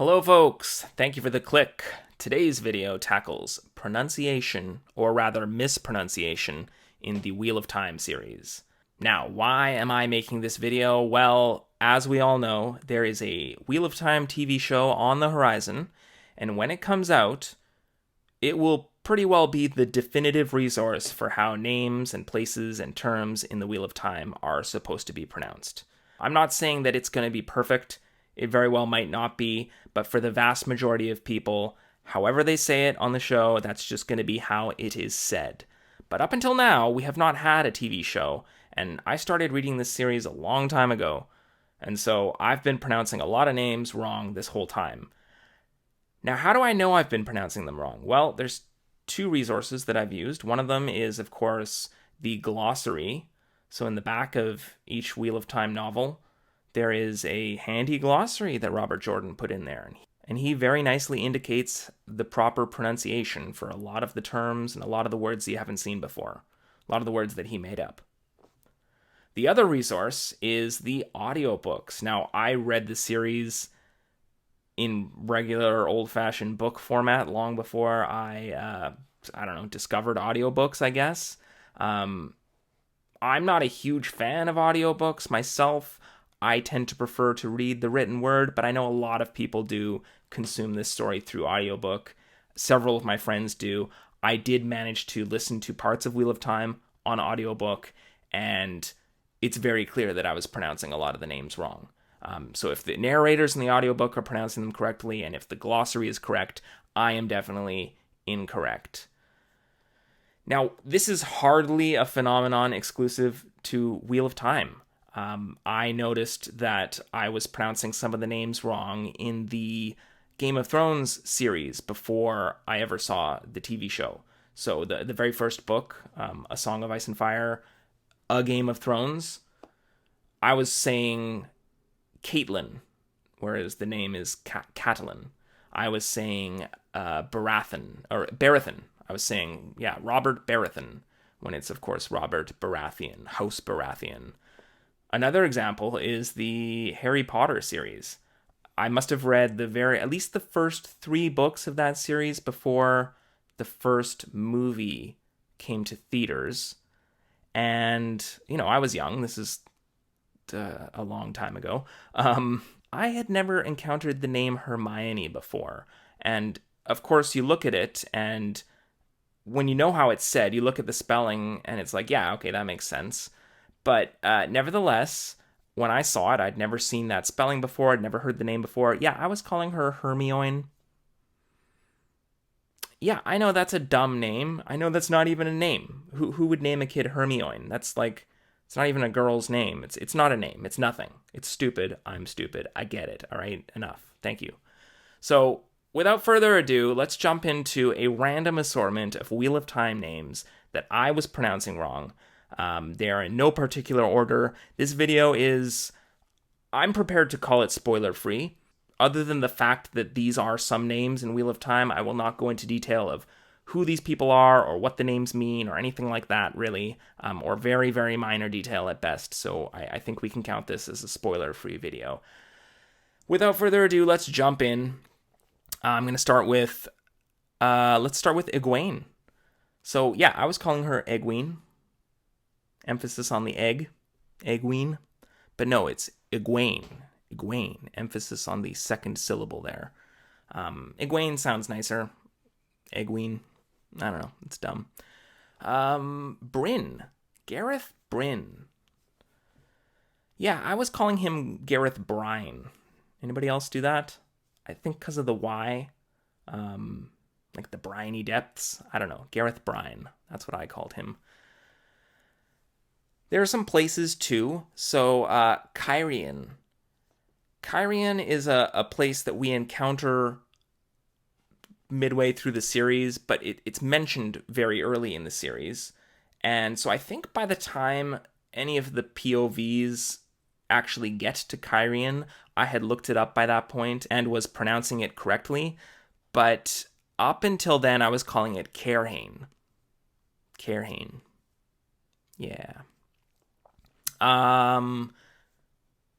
Hello folks, thank you for the click. Today's video tackles pronunciation, or rather mispronunciation, in the Wheel of Time series. Now, why am I making this video? Well, as we all know, there is a Wheel of Time TV show on the horizon, and when it comes out, it will pretty well be the definitive resource for how names and places and terms in the Wheel of Time are supposed to be pronounced. I'm not saying that it's going to be perfect. It very well might not be, but for the vast majority of people, however they say it on the show, that's just going to be how it is said. But up until now, we have not had a TV show, and I started reading this series a long time ago, and so I've been pronouncing a lot of names wrong this whole time. Now, how do I know I've been pronouncing them wrong? Well, there's two resources that I've used. One of them is, of course, the glossary. So in the back of each Wheel of Time novel, there is a handy glossary that Robert Jordan put in there. And he very nicely indicates the proper pronunciation for a lot of the terms and a lot of the words you haven't seen before. A lot of the words that he made up. The other resource is the audiobooks. Now, I read the series in regular old-fashioned book format long before I discovered audiobooks, I guess. I'm not a huge fan of audiobooks myself. I tend to prefer to read the written word, but I know a lot of people do consume this story through audiobook. Several of my friends do. I did manage to listen to parts of Wheel of Time on audiobook, and it's very clear that I was pronouncing a lot of the names wrong. So if the narrators in the audiobook are pronouncing them correctly, and if the glossary is correct, I am definitely incorrect. Now, this is hardly a phenomenon exclusive to Wheel of Time. I noticed that I was pronouncing some of the names wrong in the Game of Thrones series before I ever saw the TV show. So the very first book, A Song of Ice and Fire, A Game of Thrones, I was saying Caitlin, whereas the name is Catelyn. I was saying Baratheon. I was saying, Robert Baratheon, when it's, of course, Robert Baratheon, House Baratheon. Another example is the Harry Potter series. I must have read at least the first 3 books of that series before the first movie came to theaters. And, I was young. This is a long time ago. I had never encountered the name Hermione before. And, of course, you look at it, and when you know how it's said, you look at the spelling, and it's like, yeah, okay, that makes sense. But nevertheless, when I saw it, I'd never seen that spelling before. I'd never heard the name before. Yeah, I was calling her Hermione. Yeah, I know that's a dumb name. I know that's not even a name. Who would name a kid Hermione? That's like, it's not even a girl's name. It's not a name. It's nothing. It's stupid. I'm stupid. I get it. All right, enough. Thank you. So, without further ado, let's jump into a random assortment of Wheel of Time names that I was pronouncing wrong. They are in no particular order. This video I'm prepared to call it spoiler-free. Other than the fact that these are some names in Wheel of Time, I will not go into detail of who these people are or what the names mean or anything like that, really, or very, very minor detail at best. So I think we can count this as a spoiler-free video. Without further ado, let's jump in. I'm going to start with, let's start with Egwene. So yeah, I was calling her Egwene. Emphasis on the egg, Egwene. But no, it's Egwene. Egwene. Emphasis on the second syllable there. Egwene sounds nicer. Egwene. I don't know. It's dumb. Bryn. Gareth Bryn. Yeah, I was calling him Gareth Brine. Anybody else do that? I think because of the Y. Like the briny depths. I don't know. Gareth Brine. That's what I called him. There are some places, too. So, Cairhien. Cairhien is a place that we encounter midway through the series, but it's mentioned very early in the series. And so I think by the time any of the POVs actually get to Cairhien, I had looked it up by that point and was pronouncing it correctly. But up until then, I was calling it Cairhien. Cairhien. Yeah.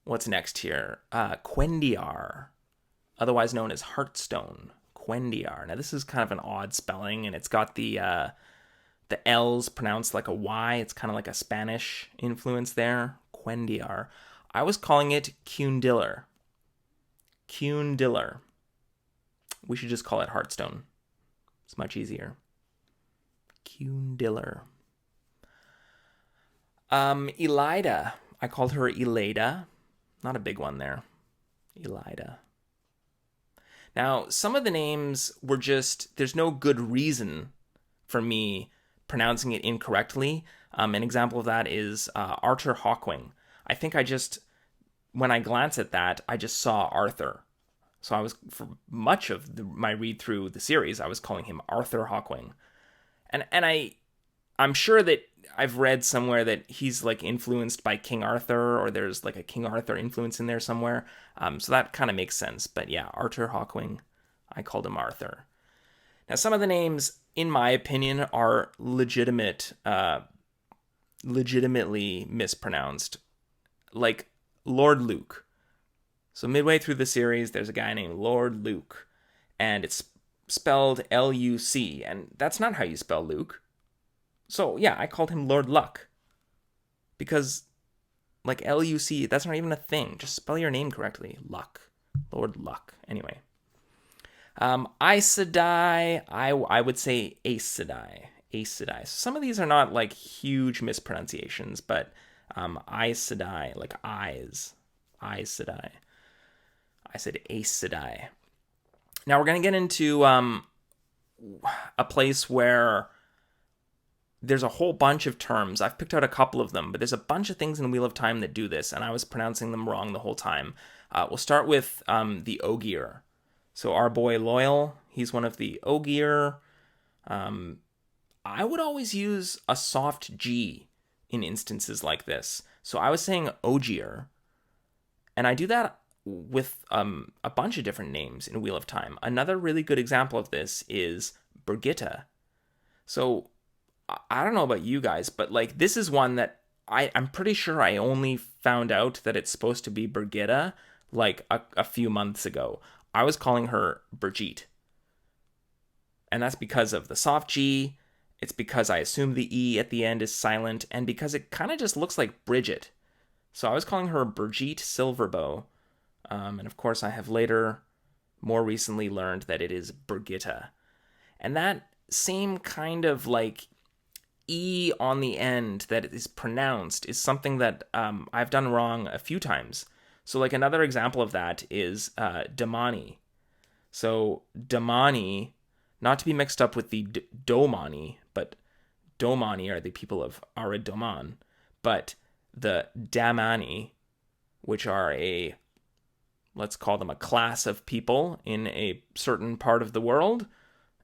What's next here? Quendiar. otherwise known as Heartstone, Cuendiar. Now, this is kind of an odd spelling, and it's got the L's pronounced like a Y. It's kind of like a Spanish influence there. Cuendiar. I was calling it Cundiller. Cundiller. We should just call it Heartstone. It's much easier. Cundiller. Elida. I called her Elida. Not a big one there. Elida. Now, some of the names were just, there's no good reason for me pronouncing it incorrectly. An example of that is Arthur Hawkwing. I think when I glance at that, I just saw Arthur. So I was, for much of my read through the series, I was calling him Arthur Hawkwing. And I'm sure that I've read somewhere that he's like influenced by King Arthur, or there's like a King Arthur influence in there somewhere. So that kind of makes sense. But yeah, Arthur Hawkwing, I called him Arthur. Now, some of the names, in my opinion, are legitimately mispronounced. Like Lord Luke. So midway through the series, there's a guy named Lord Luke, and it's spelled L-U-C, and that's not how you spell Luke. So yeah, I called him Lord Luck, because like L-U-C, that's not even a thing. Just spell your name correctly. Luck. Lord Luck. Anyway. Aes Sedai, I would say Aes Sedai. Aes Sedai. So some of these are not like huge mispronunciations, but Aes Sedai, like eyes. Aes Sedai. I said Aes Sedai. Now we're going to get into a place where there's a whole bunch of terms. I've picked out a couple of them, but there's a bunch of things in Wheel of Time that do this, and I was pronouncing them wrong the whole time. We'll start with the Ogier. So our boy Loyal, he's one of the Ogier. I would always use a soft G in instances like this. So I was saying Ogier, and I do that with a bunch of different names in Wheel of Time. Another really good example of this is Brigitta. So I don't know about you guys, but like this is one that I'm pretty sure I only found out that it's supposed to be Brigitta like a few months ago. I was calling her Brigitte. And that's because of the soft G. It's because I assume the E at the end is silent, and because it kind of just looks like Bridget. So I was calling her Brigitte Silverbow. And of course, I have more recently learned that it is Brigitta. And that same kind of like E on the end that is pronounced is something that I've done wrong a few times. So like another example of that is Damani. So Damani, not to be mixed up with the Domani, but Domani are the people of Aradoman. But the Damani, which are let's call them a class of people in a certain part of the world,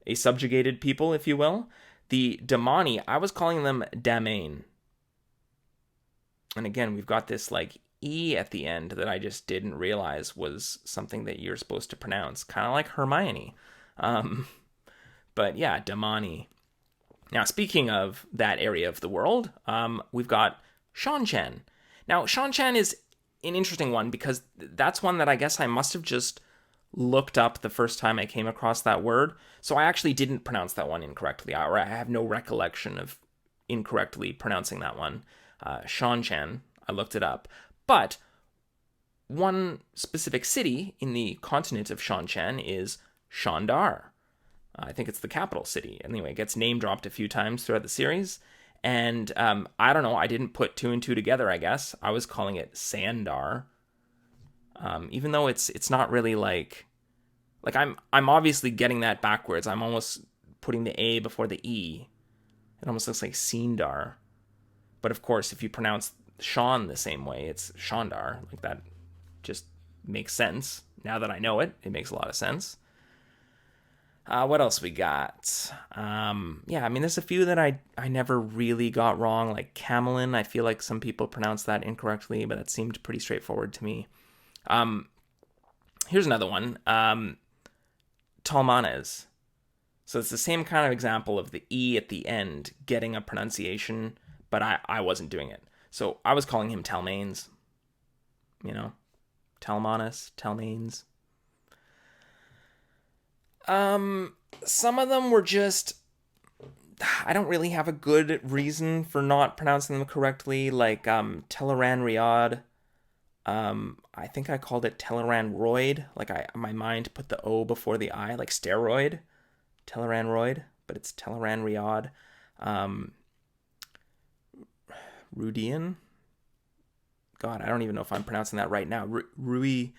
a subjugated people, if you will. The Damani, I was calling them Damain. And again, we've got this like E at the end that I just didn't realize was something that you're supposed to pronounce, kind of like Hermione. But yeah, Damani. Now, speaking of that area of the world, we've got Shanchan. Now, Shanchan is an interesting one because that's one that I guess I must have just looked up the first time I came across that word. So I actually didn't pronounce that one incorrectly, or I have no recollection of incorrectly pronouncing that one. Shanchan, I looked it up. But one specific city in the continent of Shanchan is Shandar. I think it's the capital city. Anyway, it gets name dropped a few times throughout the series. And I don't know, I didn't put two and two together, I guess. I was calling it Sandar. Even though it's not really like I'm obviously getting that backwards. I'm almost putting the A before the E. It almost looks like Seandar. But of course, if you pronounce Sean the same way, it's Shandar. Like that just makes sense. Now that I know it, it makes a lot of sense. What else we got? Yeah, I mean, there's a few that I never really got wrong, like Camelin. I feel like some people pronounce that incorrectly, but that seemed pretty straightforward to me. Here's another one. Talmanes. So it's the same kind of example of the E at the end getting a pronunciation, but I wasn't doing it. So I was calling him Talmanes. You know? Talmanes, Talmanes. Some of them were just, I don't really have a good reason for not pronouncing them correctly, like Taveren Riyadh. I think I called it Teleranroid. Like my mind put the O before the I, like steroid. Teleranroid, but it's Teleran Riyadh. Um, Rudian. God, I don't even know if I'm pronouncing that right now. Ruidian?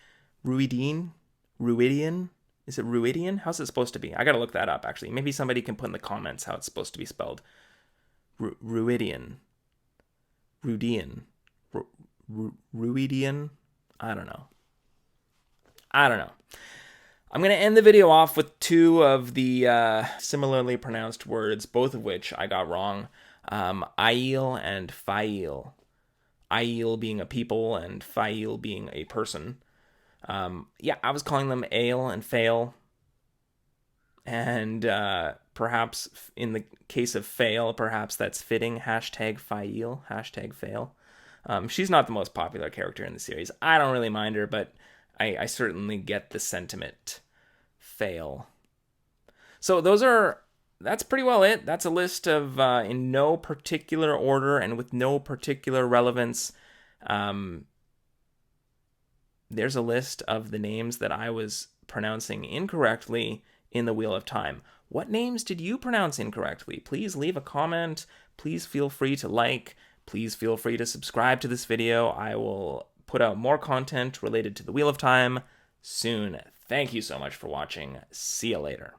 Ruidian? Is it Ruidian? How's it supposed to be? I gotta look that up, actually. Maybe somebody can put in the comments how it's supposed to be spelled. Ruidian. Rudian. Ruidian? I don't know. I'm going to end the video off with two of the similarly pronounced words, both of which I got wrong. Aiel and Fail. Aiel being a people and Fail being a person. Yeah, I was calling them Ale and Fail. And perhaps in the case of Fail, perhaps that's fitting. Hashtag Fail. Hashtag Fail. She's not the most popular character in the series. I don't really mind her, but I certainly get the sentiment. Fail. So that's pretty well it. That's a list of, in no particular order and with no particular relevance, there's a list of the names that I was pronouncing incorrectly in the Wheel of Time. What names did you pronounce incorrectly? Please leave a comment. Please feel free to like. Please feel free to subscribe to this video. I will put out more content related to the Wheel of Time soon. Thank you so much for watching. See you later.